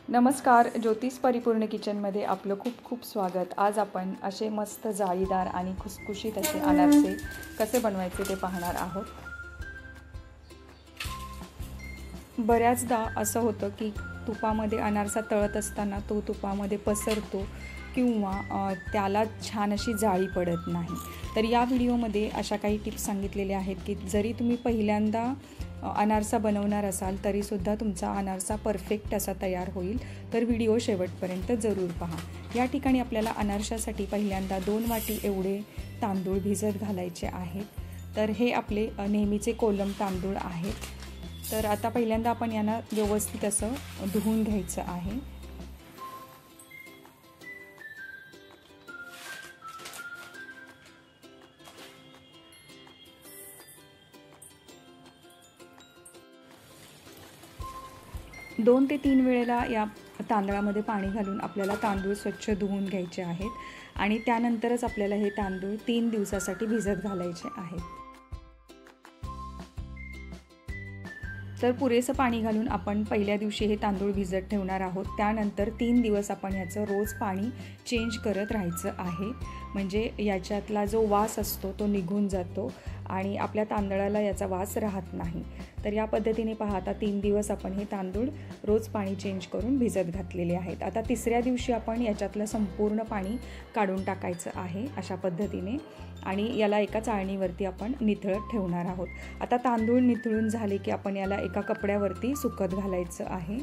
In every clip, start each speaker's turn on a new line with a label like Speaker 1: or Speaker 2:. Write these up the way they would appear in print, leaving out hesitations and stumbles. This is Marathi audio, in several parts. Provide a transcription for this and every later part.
Speaker 1: नमस्कार. ज्योतिष परिपूर्ण किचनमध्ये आपलं खूप खूप स्वागत. आज आपण असे मस्त जाळीदार आणि खुसखुशीत असे अनारसे कसे बनवायचे ते पाहणार आहोत. बऱ्याचदा असं होतं की तुपामध्ये अनारसा तळत असताना तो तुपामध्ये पसरतो किंवा त्याला छान अशी जाळी पडत नाही. तर या व्हिडिओमध्ये अशा काही टिप्स सांगितलेल्या आहेत की जरी तुम्ही पहिल्यांदा अनारसा बनवणार असाल तरीसुद्धा तुमचा अनारसा परफेक्ट असा तयार होईल. तर व्हिडिओ शेवटपर्यंत जरूर पहा. या ठिकाणी आपल्याला अनारशासाठी पहिल्यांदा 2 वाटी एवढे तांदूळ भिजत घालायचे आहेत. तर हे आपले नेहमीचे कोलम तांदूळ आहेत. तर आता पहिल्यांदा आपण यांना व्यवस्थित असं धुवून घ्यायचं आहे. दोन ते 3 वेळेला या तांदळामध्ये पाणी घालून आपल्याला तांदूळ स्वच्छ धुवून घ्यायचे आहेत आणि त्यानंतरच आपल्याला हे तांदूळ 3 दिवसासाठी भिजत घालायचे आहेत. तर पुरेसं पाणी घालून आपण पहिल्या दिवशी हे तांदूळ भिजत ठेवणार आहोत. त्यानंतर 3 दिवस आपण याचं रोज पाणी चेंज करत राहायचं आहे. म्हणजे याच्यातला जो वास असतो तो निघून जातो आणि आपल्या तांदळाला याचा वास राहत नाही. तर या पद्धतीने पहा, आता 3 दिवस आपण हे तांदूळ रोज पाणी चेंज करून भिजत घातलेले आहेत. आता तिसऱ्या दिवशी आपण याच्यातलं संपूर्ण पाणी काढून टाकायचं आहे अशा पद्धतीने आणि याला एका चाळणीवरती आपण निथळत ठेवणार आहोत. आता तांदूळ निथळून झाले की आपण याला एका कपड्यावरती सुकत घालायचं आहे.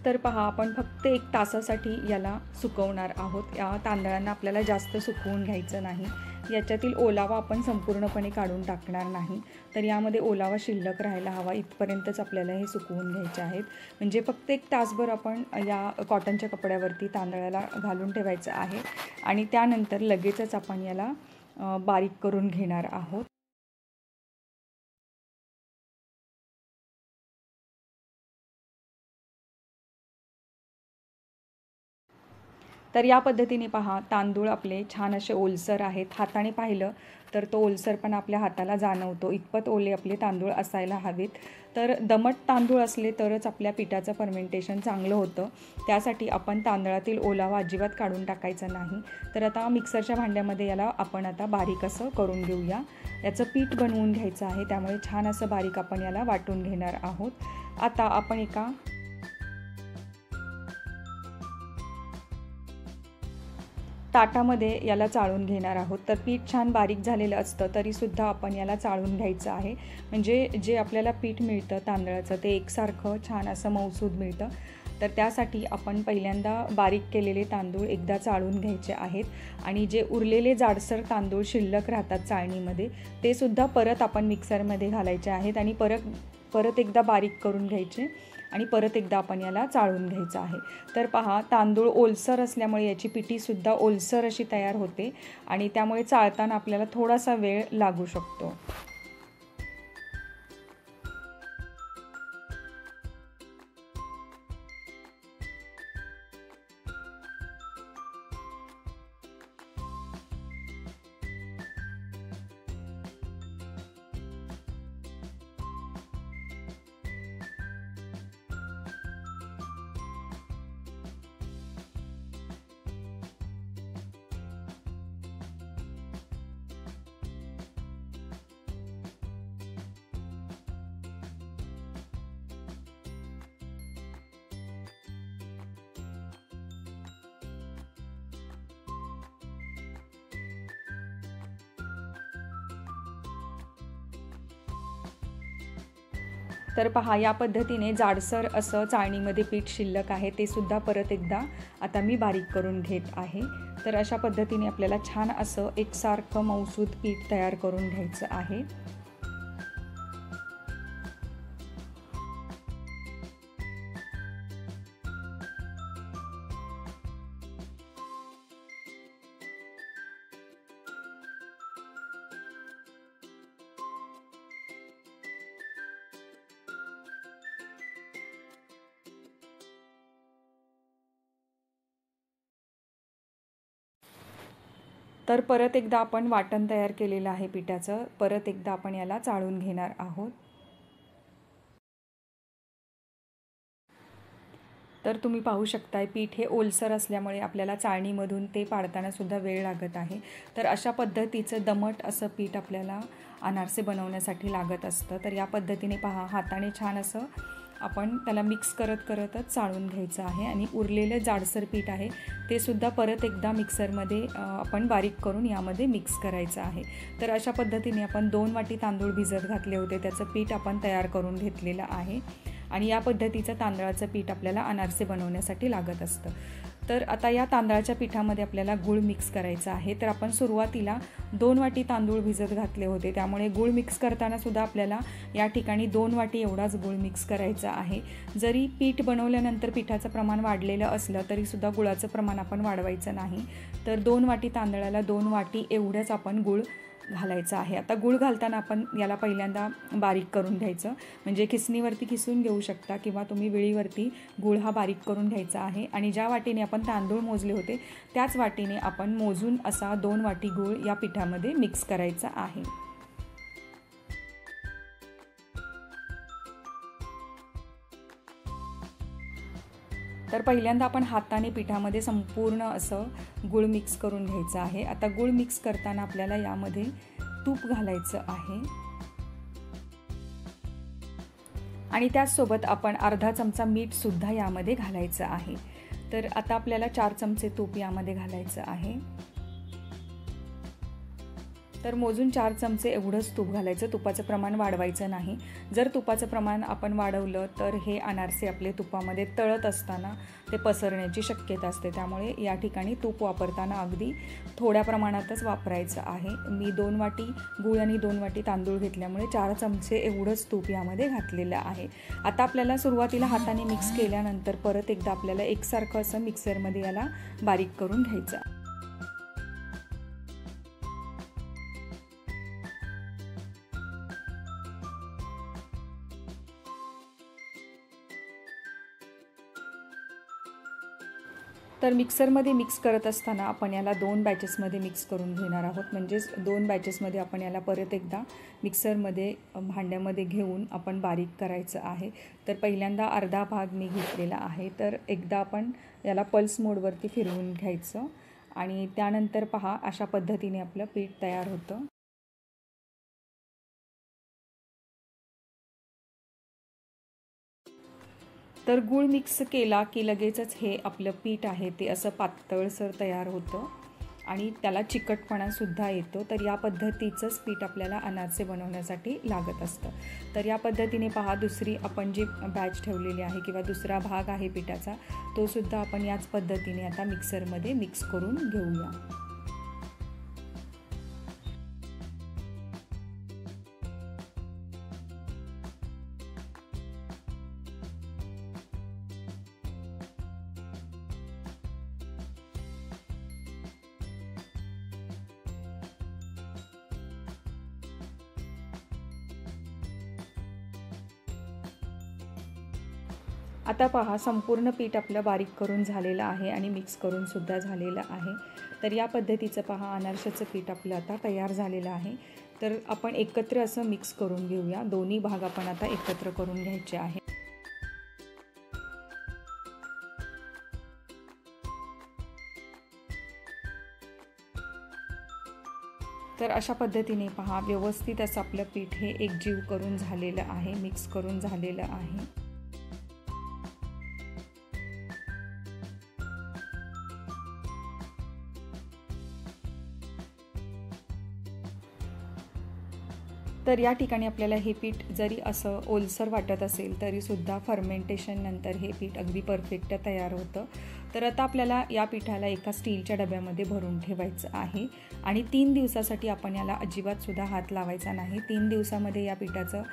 Speaker 1: तर पहा, आपण फक्त 1 तासासाठी याला सुकवणार आहोत. या तांदळांना आपल्याला जास्त सुकवून घ्यायचं नाही. याच्यातील ओलावा आपण संपूर्णपणे काढून टाकणार नाही. तर यामध्ये ओलावा शिल्लक राहायला हवा इथपर्यंतच आपल्याला हे सुकवून घ्यायचे आहेत. म्हणजे फक्त 1 तासभर आपण या कॉटनच्या कपड्यावरती तांदळाला घालून ठेवायचं आहे आणि त्यानंतर लगेचच आपण याला बारीक करून घेणार आहोत. तर या पद्धतीने पहा, तांदूळ आपले छान असे ओलसर आहेत. हाताने पाहिलं तर तो ओलसरपणा आपल्या हाताला जाणवतो. इतपत ओले आपले तांदूळ असायला हवेत. तर दमट तांदूळ असले तरच आपल्या पिठाचं फर्मेंटेशन चांगलं होतं. त्यासाठी आपण तांदळातील ओलावा अजिबात काढून टाकायचा नाही. तर आता मिक्सरच्या भांड्यामध्ये याला आपण आता बारीक असं करून घेऊया. याचं पीठ बनवून घ्यायचं आहे, त्यामुळे छान असं बारीक आपण याला वाटून घेणार आहोत. आता आपण एका ताटामध्ये याला चाळून घेणार आहोत. तर पीठ छान बारीक झालेलं असतं तरीसुद्धा आपण याला चाळून घ्यायचं आहे. म्हणजे जे आपल्याला पीठ मिळतं तांदळाचं ते एकसारखं छान असं मऊसूद मिळतं. तर त्यासाठी आपण पहिल्यांदा बारीक केलेले तांदूळ एकदा चाळून घ्यायचे आहेत आणि जे उरलेले जाडसर तांदूळ शिल्लक राहतात चाळणीमध्ये ते सुद्धा परत आपण मिक्सरमध्ये घालायचे आहेत आणि परत एकदा बारीक करून घ्यायचे आणि परत एकदा आपण याला चाळून घ्यायचं आहे. तर पहा, तांदूळ ओलसर असल्यामुळे याची पिठीसुद्धा ओलसर अशी तयार होते आणि त्यामुळे चाळताना आपल्याला थोडासा वेळ लागू शकतो. तर पहा, या पद्धतीने जाडसर असं चाळणीमध्ये पीठ शिल्लक आहे ते सुद्धा परत एकदा आता मी बारीक करून घेत आहे. तर अशा पद्धतीने आपल्याला छान असं एकसारखं मऊसूद पीठ तयार करून घ्यायचं आहे. तर परत एकदा आपण वाटण तयार केलेलं आहे पिठाचं, परत एकदा आपण याला चाळून घेणार आहोत. तर तुम्ही पाहू शकताय पीठ हे ओलसर असल्यामुळे आपल्याला चाळणीमधून ते पाडताना सुद्धा वेळ लागत आहे. तर अशा पद्धतीचं दमट असं पीठ आपल्याला अनारसे बनवण्यासाठी लागत असतं. तर या पद्धतीने पहा, हाताने छान असं आपण त्याला मिक्स करतच चाळून घ्यायचं आहे आणि उरलेलं जाडसर पीठ आहे ते सुद्धा परत एकदा मिक्सरमध्ये आपण बारीक करून यामध्ये मिक्स करायचं आहे. तर अशा पद्धतीने आपण 2 वाटी तांदूळ भिजत घातले होते, त्याचं पीठ आपण तयार करून घेतलेलं आहे आणि या पद्धतीचं तांदळाचं पीठ आपल्याला अनारसे बनवण्यासाठी लागत असतं. तर आता या तांदळाच्या पिठामध्ये आपल्याला गूळ मिक्स करायचा आहे. तर आपण सुरुवातीला 2 वाटी तांदूळ भिजत घातले होते, त्यामुळे गूळ मिक्स करताना सुद्धा आपल्याला या ठिकाणी 2 वाटी एवढाच गूळ मिक्स करायचा आहे. जरी पीठ बनवल्यानंतर पिठाचं प्रमाण वाढलेलं असलं तरीसुद्धा गुळाचं प्रमाण आपण वाढवायचं नाही. तर 2 वाटी तांदळाला 2 वाटी एवढंच आपण गूळ घालायचं आहे. आता गूळ घालताना आपण याला पहिल्यांदा बारीक करून घ्यायचं, म्हणजे खिसणीवरती खिसून घेऊ शकता किंवा तुम्ही विळीवरती गूळ हा बारीक करून घ्यायचा आहे. आणि ज्या वाटीने आपण तांदूळ मोजले होते त्याच वाटीने आपण मोजून असा 2 वाटी गूळ या पिठामध्ये मिक्स करायचा आहे. तर पहिल्यांदा आपण हाताने पिठामध्ये संपूर्ण असं गूळ मिक्स करून घ्यायचं आहे. आता गूळ मिक्स करताना आपल्याला यामध्ये तूप घालायचं आहे आणि त्याचसोबत आपण अर्धा चमचा मीठ सुद्धा यामध्ये घालायचं आहे. तर आता आपल्याला 4 चमचे तूप यामध्ये घालायचं आहे. तर मोजून 4 चमचे एवढंच तूप घालायचं, तुपाचं प्रमाण वाढवायचं नाही. जर तुपाचं प्रमाण आपण वाढवलं तर हे अनारसे आपले तुपामध्ये तळत असताना ते पसरण्याची शक्यता असते. त्यामुळे या ठिकाणी तूप वापरताना अगदी थोड्या प्रमाणातच वापरायचं आहे. मी 2 वाटी गूळ आणि 2 वाटी तांदूळ घेतल्यामुळे 4 चमचे एवढंच तूप यामध्ये घातलेलं आहे. आता आपल्याला सुरुवातीला हाताने मिक्स केल्यानंतर परत एकदा आपल्याला एकसारखं असं मिक्सरमध्ये याला बारीक करून घ्यायचं. तर मिक्सरमध्ये मिक्स करत असताना आपण याला 2 बॅचेसमध्ये मिक्स करून घेणार आहोत. म्हणजेच 2 बॅचेसमध्ये आपण याला परत एकदा मिक्सरमध्ये भांड्यामध्ये घेऊन आपण बारीक करायचं आहे. तर पहिल्यांदा अर्धा भाग मी घेतलेला आहे. तर एकदा आपण याला पल्स मोडवरती फिरवून घ्यायचं आणि त्यानंतर पहा, अशा पद्धतीने आपलं पीठ तयार होतं. तर गूळ मिक्स केला की लगेचच हे आपलं पीठ आहे ते असं पातळसर तयार होतं आणि त्याला चिकटपणासुद्धा येतो. तर या पद्धतीचंच पीठ आपल्याला अनारसे बनवण्यासाठी लागत असतं. तर या पद्धतीने पहा, दुसरी आपण जी बॅच ठेवलेली आहे किंवा दुसरा भाग आहे पिठाचा तो सुद्धा आपण याच पद्धतीने आता मिक्सरमध्ये मिक्स करून घेऊया. आता पहा, संपूर्ण पीठ आपलं बारीक करून झालेलं आहे आणि मिक्स करून सुद्धा झालेलं आहे. तर या पद्धतीचं पहा, अनारशाचं पीठ आपलं आता तयार झालेलं आहे. तर आपण एकत्र असं मिक्स करून घेऊया. दोन्ही भाग आपण आता एकत्र करून घ्यायचे आहे. तर अशा पद्धतीने पहा, व्यवस्थित असं आपलं पीठ हे एकजीव करून झालेलं आहे, मिक्स करून झालेलं आहे. तर या ठिकाणी आपल्याला हे पीठ जरी असं ओलसर वाटत असेल तरीसुद्धा फर्मेंटेशन नंतर हे पीठ अगदी परफेक्ट तयार होतं. तर आता आपल्याला या पिठाला एका स्टीलच्या डब्यामध्ये भरून ठेवायचं आहे आणि 3 दिवसासाठी आपण याला अजिबातसुद्धा हात लावायचा नाही. 3 दिवसामध्ये या पिठाचं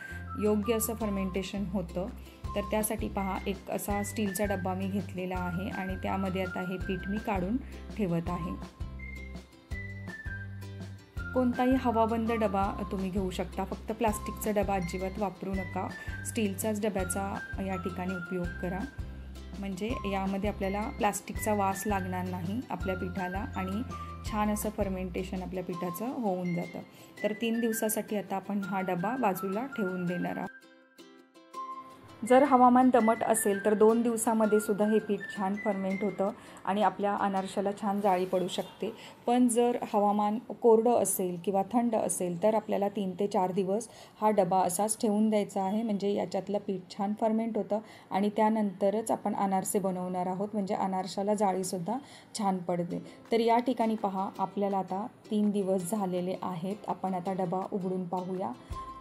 Speaker 1: योग्य असं फर्मेंटेशन होतं. तर त्यासाठी पहा, एक असा स्टीलचा डब्बा मी घेतलेला आहे आणि त्यामध्ये आता हे पीठ मी काढून ठेवत आहे. कोणताही हवाबंद डबा तुम्ही घेऊ शकता, फक्त प्लास्टिकचा डबा अजिबात वापरू नका. स्टीलचाच डब्याचा या ठिकाणी उपयोग करा. म्हणजे यामध्ये आपल्याला प्लास्टिकचा वास लागणार नाही आपल्या पिठाला आणि छान असं फर्मेंटेशन आपल्या पिठाचं होऊन जातं. तर 3 दिवसासाठी आता आपण हा डबा बाजूला ठेवून देणार आहोत. जर हवामान दमट असेल तर 2 दिवसामध्ये सुद्धा हे पीठ छान फर्मेंट होतं आणि आपल्या अनारशाला छान जाळी पडू शकते. पण जर हवामान कोरडं असेल किंवा थंड असेल तर आपल्याला 3 ते 4 दिवस हा डबा असाच ठेवून द्यायचा आहे. म्हणजे याच्यातलं पीठ छान फर्मेंट होतं आणि त्यानंतरच आपण अनारसे बनवणार आहोत. म्हणजे अनारशाला जाळीसुद्धा छान पडते. तर या ठिकाणी पहा, आपल्याला आता 3 दिवस झालेले आहेत. आपण आता डबा उघडून पाहूया.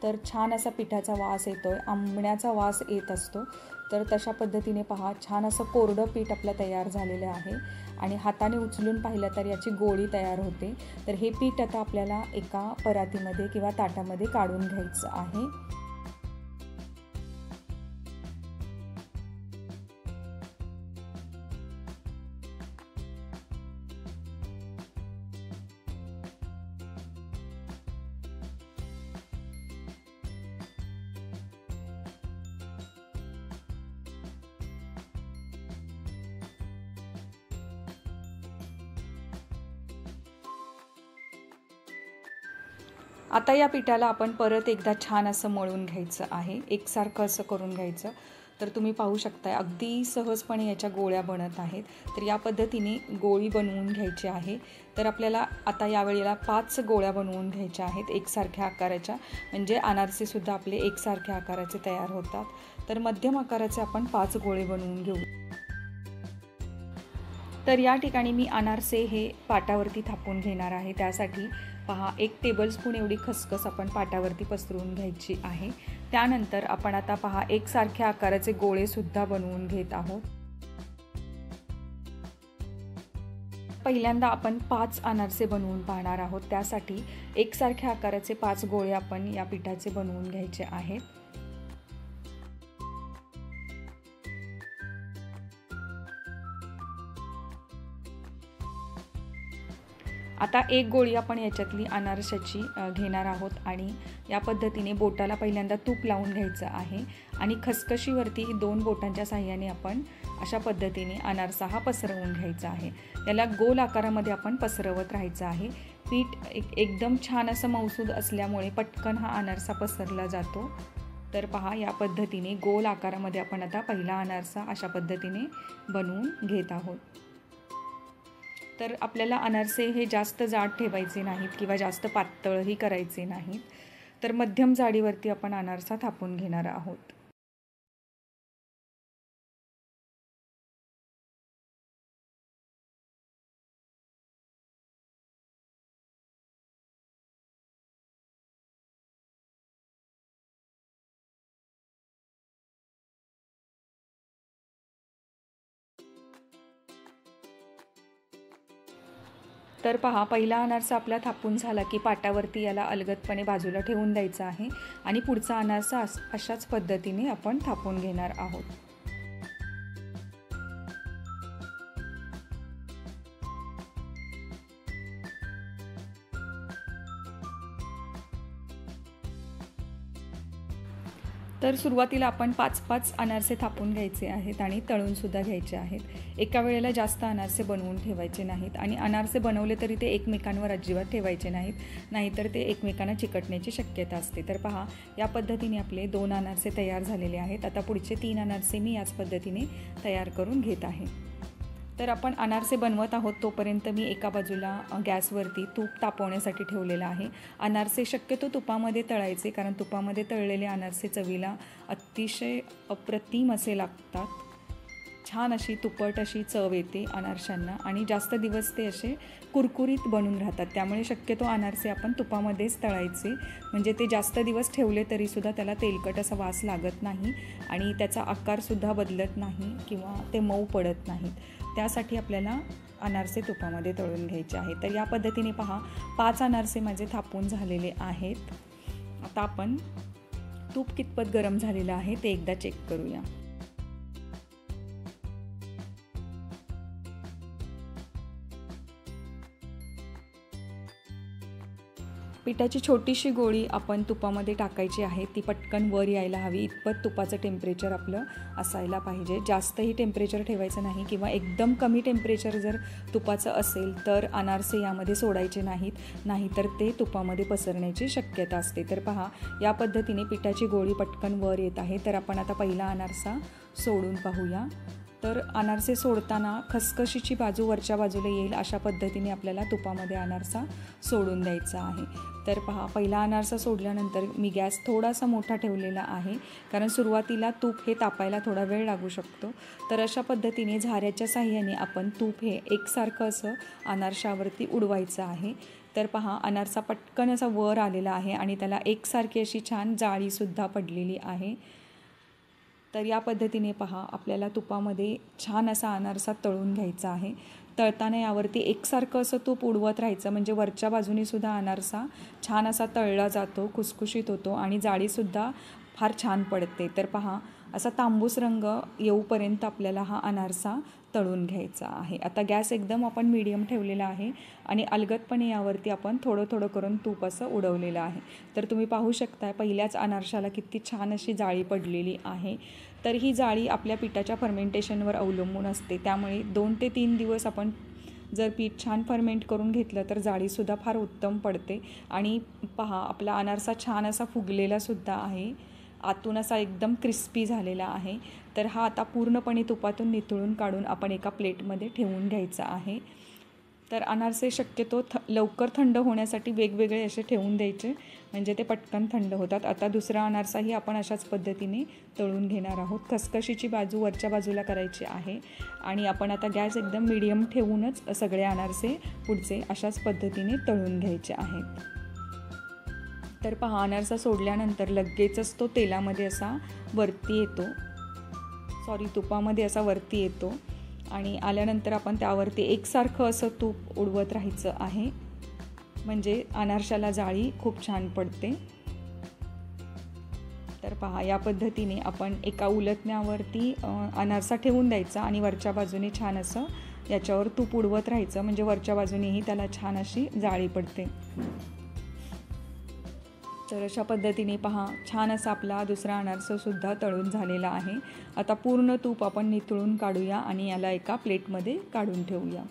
Speaker 1: तर छान असा पिठाचा वास येतो आहे, आंबण्याचा वास येत असतो. तर तशा पद्धतीने पहा, छान असं कोरडं पीठ आपलं तयार झालेलं आहे आणि हाताने उचलून पाहिलं तर याची गोळी तयार होते. तर हे पीठ आता आपल्याला एका परातीमध्ये किंवा ताटामध्ये काढून घ्यायचं आहे. आता या पिठाला आपण परत एकदा छान असं मळून घ्यायचं आहे, एकसारखं असं करून घ्यायचं. तर तुम्ही पाहू शकता अगदी सहजपणे याच्या गोळ्या बनत आहेत. तर या पद्धतीने गोळी बनवून घ्यायची आहे. तर आपल्याला आता यावेळेला 5 गोळ्या बनवून घ्यायच्या आहेत एकसारख्या आकाराच्या, म्हणजे अनारसेसुद्धा आपले एकसारख्या आकाराचे तयार होतात. तर मध्यम आकाराचे आपण 5 गोळे बनवून घेऊ. तर या ठिकाणी मी अनारसे हे पाटावरती थापून घेणार आहे. त्यासाठी पहा, 1 टेबलस्पून एवढी खसखस आपण पाटावरती पसरवून घ्यायची आहे. त्यानंतर आपण आता पहा, एकसारख्या आकाराचे गोळेसुद्धा बनवून घेत आहोत. पहिल्यांदा आपण 5 अनारसे बनवून पाहणार आहोत. त्यासाठी एकसारख्या आकाराचे 5 गोळे आपण या पिठाचे बनवून घ्यायचे आहेत. आता 1 गोळी आपण याच्यातली अनारशाची घेणार आहोत आणि या पद्धतीने बोटाला पहिल्यांदा तूप लावून घ्यायचं आहे आणि खसखशीवरती 2 बोटांच्या साहाय्याने आपण अशा पद्धतीने अनारसा हा पसरवून घ्यायचा आहे. याला गोल आकारामध्ये आपण पसरवत राहायचं आहे. पीठ एकदम छान असं मऊसूद असल्यामुळे पटकन हा अनारसा पसरला जातो. तर पहा, या पद्धतीने गोल आकारामध्ये आपण आता पहिला अनारसा अशा पद्धतीने बनवून घेत आहोत. तर आपल्याला अनारसे हे जास्त जाड ठेवायचे नाहीत किंवा जास्त पातळही करायचे नाहीत. तर मध्यम जाडीवरती आपण अनारसा थापून घेणार आहोत. तर पहा, पहिला अनारसा आपला थापून झाला की पाटावरती याला अलगदपणे बाजूला ठेवून द्यायचा आहे आणि पुढचा अनारसा अशाच पद्धतीने आपण थापून घेणार आहोत. तर सुरुवातीला आपण 5-5 अनारसे थापून घ्यायचे आहेत आणि तळूनसुद्धा घ्यायचे आहेत. एका वेळेला जास्त अनारसे बनवून ठेवायचे नाहीत आणि अनारसे बनवले तरी ते एकमेकांवर अजिबात ठेवायचे नाहीत, नाहीतर ते एकमेकांना चिकटण्याची शक्यता असते. तर पहा, या पद्धतीने आपले 2 अनारसे तयार झालेले आहेत. आता पुढचे 3 अनारसे मी याच पद्धतीने तयार करून घेत आहे. तर आपण अनारसे बनवत आहोत तोपर्यंत मी एका बाजूला गॅसवरती तूप तापवण्यासाठी ठेवलेलं आहे. अनारसे शक्यतो तुपामध्ये तळायचे, कारण तुपामध्ये तळलेले अनारसे चवीला अतिशय अप्रतिम असे लागतात. छान अशी तुपट अशी चव येते अनारशांना आणि जास्त दिवस ते असे कुरकुरीत बनून राहतात. त्यामुळे शक्यतो अनारसे आपण तुपामध्येच तळायचे, म्हणजे ते जास्त दिवस ठेवले तरीसुद्धा त्याला तेलकट असा वास लागत नाही आणि त्याचा आकारसुद्धा बदलत नाही किंवा ते मऊ पडत नाहीत. त्यासाठी आपल्याला अनारसे तुपामध्ये तळून घ्यायचे आहेत. तर या पद्धतीने पहा, 5 अनारसे माझे थापून झालेले आहेत. आता आपण तूप कितपत गरम झालेलं आहे ते एकदा चेक करूया. पिठाची छोटीशी गोळी आपण तुपामध्ये टाकायची आहे. ती पटकन वर यायला हवी इतपत तुपाचं टेम्परेचर आपलं असायला पाहिजे. जास्तही टेम्परेचर ठेवायचं नाही किंवा एकदम कमी टेम्परेचर जर तुपाचं असेल तर अनारसे यामध्ये सोडायचे नाहीतर ते तुपामध्ये पसरण्याची शक्यता असते. तर पहा, या पद्धतीने पिठाची गोळी पटकन वर येत आहे. तर आपण आता पहिला अनारसा सोडून पाहूया. तर अनारसे सोडताना खसखशीची बाजू वरच्या बाजूला येईल अशा पद्धतीने आपल्याला तुपामध्ये अनारसा सोडून द्यायचा आहे. तर पहा, पहिला अनारसा सोडल्यानंतर मी गॅस थोडासा मोठा ठेवलेला आहे, कारण सुरुवातीला तूप हे तापायला थोडा वेळ लागू शकतो. तर अशा पद्धतीने झाऱ्याच्या साहाय्याने आपण तूप हे एकसारखं असं अनारशावरती उडवायचं आहे. तर पहा, अनारसा पटकन असा वर आलेला आहे आणि त्याला एकसारखी अशी छान जाळीसुद्धा पडलेली आहे. तर या पद्धतीने पहा, आपल्याला तुपामध्ये छान असा अनारसा तळून घ्यायचा आहे. तळताना यावरती एकसारखं असं तूप उडवत राहायचं, म्हणजे वरच्या बाजूने सुद्धा अनारसा छान असा तळला जातो, खुसखुशीत होतो आणि जाळीसुद्धा फार छान पडते. तर पहा, असा तांबूस रंग येऊपर्यंत आपल्याला हा अनारसा तळून घ्यायचा आहे. आता गॅस एकदम आपण मीडियम ठेवलेला आहे आणि अलगदपणे यावरती आपण थोडं थोडं करून तूप असं उडवलेलं आहे. तर तुम्ही पाहू शकता पहिल्याच अनारशाला किती छान अशी जाळी पडलेली आहे. तर ही जाळी आपल्या पिठाच्या फर्मेंटेशनवर अवलंबून असते. त्यामुळे 2 ते 3 दिवस आपण जर पीठ छान फर्मेंट करून घेतलं तर जाळीसुद्धा फार उत्तम पडते. आणि पहा, आपला अनारसा छान असा फुगलेलासुद्धा आहे, आतून असा एकदम क्रिस्पी झालेला आहे. तर हा आता पूर्णपणे तुपातून निथळून काढून आपण एका प्लेटमध्ये ठेवून घ्यायचा आहे. तर अनारसे शक्यतो लवकर थंड होण्यासाठी वेगवेगळे असे ठेवून द्यायचे, म्हणजे ते पटकन थंड होतात. आता दुसरा अनारसाही आपण अशाच पद्धतीने तळून घेणार आहोत. खसखशीची बाजू वरच्या बाजूला करायची आहे आणि आपण आता गॅस एकदम मीडियम ठेवूनच सगळे अनारसे पुढचे अशाच पद्धतीने तळून घ्यायचे आहेत. तर पहा, अनारसा सोडल्यानंतर लगेचच तो तेलामध्ये असा वरती येतो, तुपामध्ये असा वरती येतो आणि आल्यानंतर आपण त्यावरती एकसारखं असं तूप उडवत राहायचं आहे, म्हणजे अनारशाला जाळी खूप छान पडते. तर पहा, या पद्धतीने आपण एका उलटण्यावरती अनारसा ठेवून द्यायचा आणि वरच्या बाजूने छान असं याच्यावर तूप उडवत राहायचं, म्हणजे वरच्या बाजूनेही त्याला छान अशी जाळी पडते. तर अशा पद्धतीने पहा, छान असा आपला दुसरा अनारसासुद्धा तळून झालेला आहे. आता पूर्ण तूप आपण निथळून काढूया आणि याला एका प्लेटमध्ये काढून ठेवूया.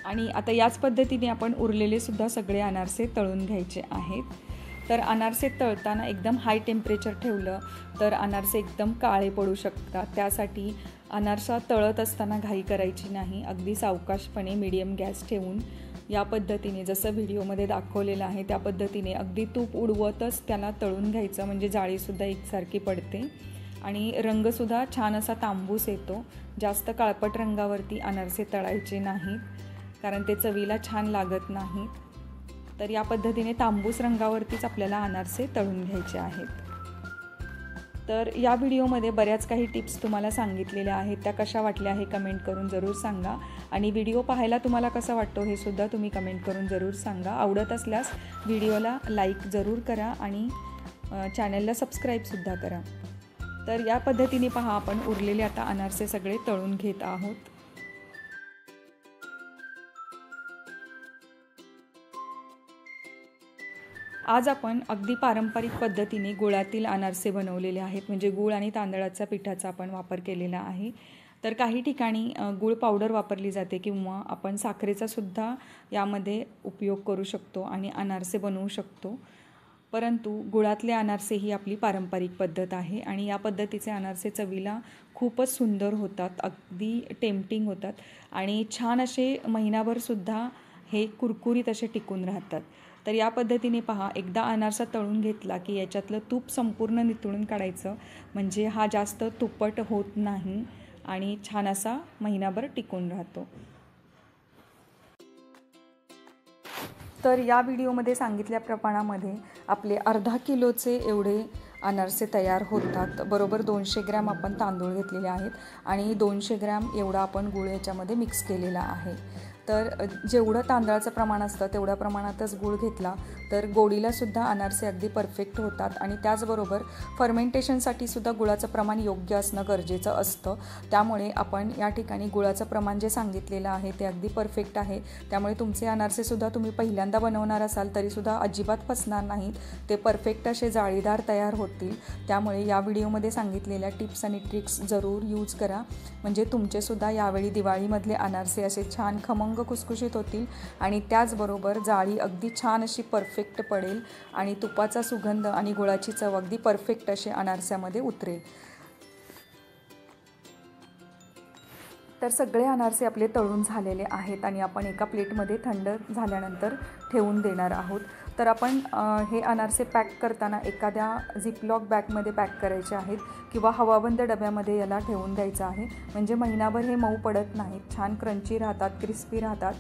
Speaker 1: आणि आता याच पद्धतीने आपण उरलेले सुद्धा सगळे अनारसे तळून घ्यायचे आहेत. तर अनारसे तळताना एकदम हाय टेम्परेचर ठेवलं तर अनारसे एकदम काळे पडू शकतात. त्यासाठी अनारसा तळत असताना घाई करायची नाही. अगदी सावकाशपणे मीडियम गॅस ठेवून या पद्धतीने जसं व्हिडिओमध्ये दाखवलेलं आहे त्या पद्धतीने अगदी तूप उडवतच त्याला तळून घ्यायचं, म्हणजे जाळीसुद्धा एकसारखी पडते आणि रंगसुद्धा छान असा तांबूस येतो. जास्त काळपट रंगावरती अनारसे तळायचे नाहीत, कारण ते चवीला छान लागत नाहीत. तर या पद्धतीने तांबूस रंगावरतीच आपल्याला अनारसे तळून घ्यायचे आहेत. तर या व्हिडिओमध्ये बऱ्याच काही टिप्स तुम्हाला सांगितलेल्या आहेत. त्या कशा वाटल्या हे कमेंट करून जरूर सांगा आणि व्हिडिओ पाहायला तुम्हाला कसा वाटतो हे सुद्धा तुम्ही कमेंट करून जरूर सांगा. आवडत असल्यास व्हिडिओला लाईक जरूर करा आणि चॅनलला सबस्क्राईबसुद्धा करा. तर या पद्धतीने पहा, आपण उरलेले आता अनारसे सगळे तळून घेत आहोत. आज आपण अगदी पारंपरिक पद्धतीने गुळातील अनारसे बनवलेले आहेत, म्हणजे गूळ आणि तांदळाच्या पिठाचा आपण वापर केलेला आहे. तर काही ठिकाणी गूळ पावडर वापरली जाते किंवा आपण साखरेचा सुद्धा यामध्ये उपयोग करू शकतो आणि अनारसे बनवू शकतो. परंतु गुळातले अनारसे ही आपली पारंपरिक पद्धत आहे आणि या पद्धतीचे अनारसे चवीला खूपच सुंदर होतात, अगदी टेम्पटिंग होतात आणि छान असे महिनाभरसुद्धा हे कुरकुरीत असे टिकून राहतात. तर या पद्धतीने पहा, एकदा अनारसा तळून घेतला की याच्यातलं तूप संपूर्ण निथळून काढायचं, म्हणजे हा जास्त तुपट होत नाही आणि छान असा महिनाभर टिकून राहतो. तर या व्हिडिओमध्ये सांगितल्या प्रमाणामध्ये आपले अर्धा किलोचे एवढे अनारसे तयार होतात. बरोबर 200 ग्रॅम आपण तांदूळ घेतलेले आहेत आणि 200 ग्रॅम एवढा आपण गूळ याच्यामध्ये मिक्स केलेला आहे. तर जेवढं तांदळाचं प्रमाण असतं तेवढ्या प्रमाणातच गूळ घेतला तर गोडीलासुद्धा अनारसे अगदी परफेक्ट होतात. आणि त्याचबरोबर फर्मेंटेशनसाठी सुद्धा गुळाचं प्रमाण योग्य असणं गरजेचं असतं. त्यामुळे आपण या ठिकाणी गुळाचं प्रमाण जे सांगितलेलं आहे ते अगदी परफेक्ट आहे. त्यामुळे तुमचे अनारसेसुद्धा तुम्ही पहिल्यांदा बनवणार असाल तरीसुद्धा अजिबात फसणार नाहीत, ते परफेक्ट असे जाळीदार तयार होतील. त्यामुळे या व्हिडिओमध्ये सांगितलेल्या टिप्स आणि ट्रिक्स जरूर यूज करा, म्हणजे तुमचेसुद्धा यावेळी दिवाळीमधले अनारसे असे छान खमंग खुसखुशीत होतील आणि त्याचबरोबर जाळी अगदी छान अशी परफेक्ट पडेल आणि तुपाचा सुगंध आणि गुळाची चव अगदी परफेक्ट असे अनारस्यामध्ये उतरेल. तर सगळे अनारसे आपले तळून झालेले आहेत आणि आपण एका प्लेटमध्ये थंड झाल्यानंतर ठेवून देणार आहोत. तर आपण हे अनारसे पॅक करताना एखाद्या झिपलॉक बॅगमध्ये पॅक करायचे आहेत किंवा हवाबंद डब्यामध्ये याला ठेवून द्यायचं आहे, म्हणजे महिनाभर हे मऊ पडत नाहीत, छान क्रंची राहतात, क्रिस्पी राहतात.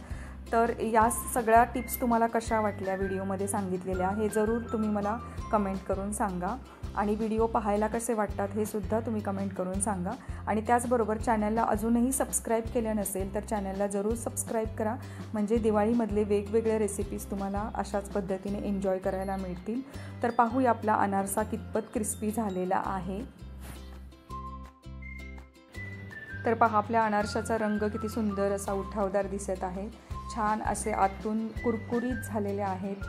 Speaker 1: तर या सगळ्या टिप्स तुम्हाला कशा वाटल्या व्हिडिओमध्ये सांगितलेल्या हे जरूर तुम्ही मला कमेंट करून सांगा. आणि व्हिडिओ पाहायला कसे वाटतात हे सुद्धा तुम्ही कमेंट करून सांगा. आणि त्याचबरोबर चॅनलला अजूनही सबस्क्राईब केलं नसेल तर चॅनलला जरूर सबस्क्राईब करा, म्हणजे दिवाळीमधले वेगवेगळे रेसिपीज तुम्हाला अशाच पद्धतीने एन्जॉय करायला मिळतील. तर पाहूया आपला अनारसा कितपत क्रिस्पी झालेला आहे. तर पहा, आपल्या अनारशाचा रंग किती सुंदर असा उठावदार दिसत आहे. छान असे आतून कुरकुरीत झालेले आहेत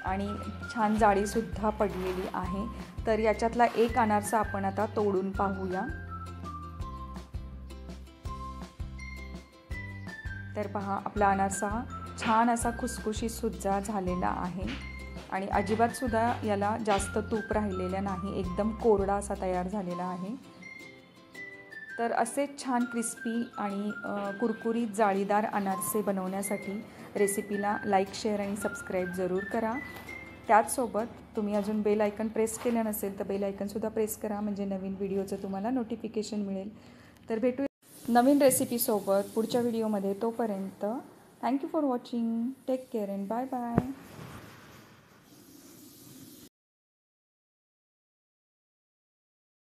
Speaker 1: आणि छान जाळीसुद्धा पडलेली आहे. तर याच्यातला एक अनारसा आपण आता तोडून पाहूया. तर पहा, आपला अनारसा छान असा खुसखुशीतसुद्धा झालेला आहे आणि अजिबातसुद्धा याला जास्त तूप राहिलेलं नाही, एकदम कोरडा असा तयार झालेला आहे. तर असे छान क्रिस्पी आणि कुरकुरीत जाळीदार अनारसे बनवण्यासाठी रेसिपीला लाईक, शेअर आणि सबस्क्राईब जरूर करा. त्याचसोबत तुम्ही अजून बेल आयकन प्रेस केलं नसेल तर बेल आयकनसुद्धा प्रेस करा, म्हणजे नवीन व्हिडिओचं तुम्हाला नोटिफिकेशन मिळेल. तर भेटूया नवीन रेसिपीसोबत पुढच्या व्हिडिओमध्ये. तोपर्यंत thank you for watching. Take care and bye bye.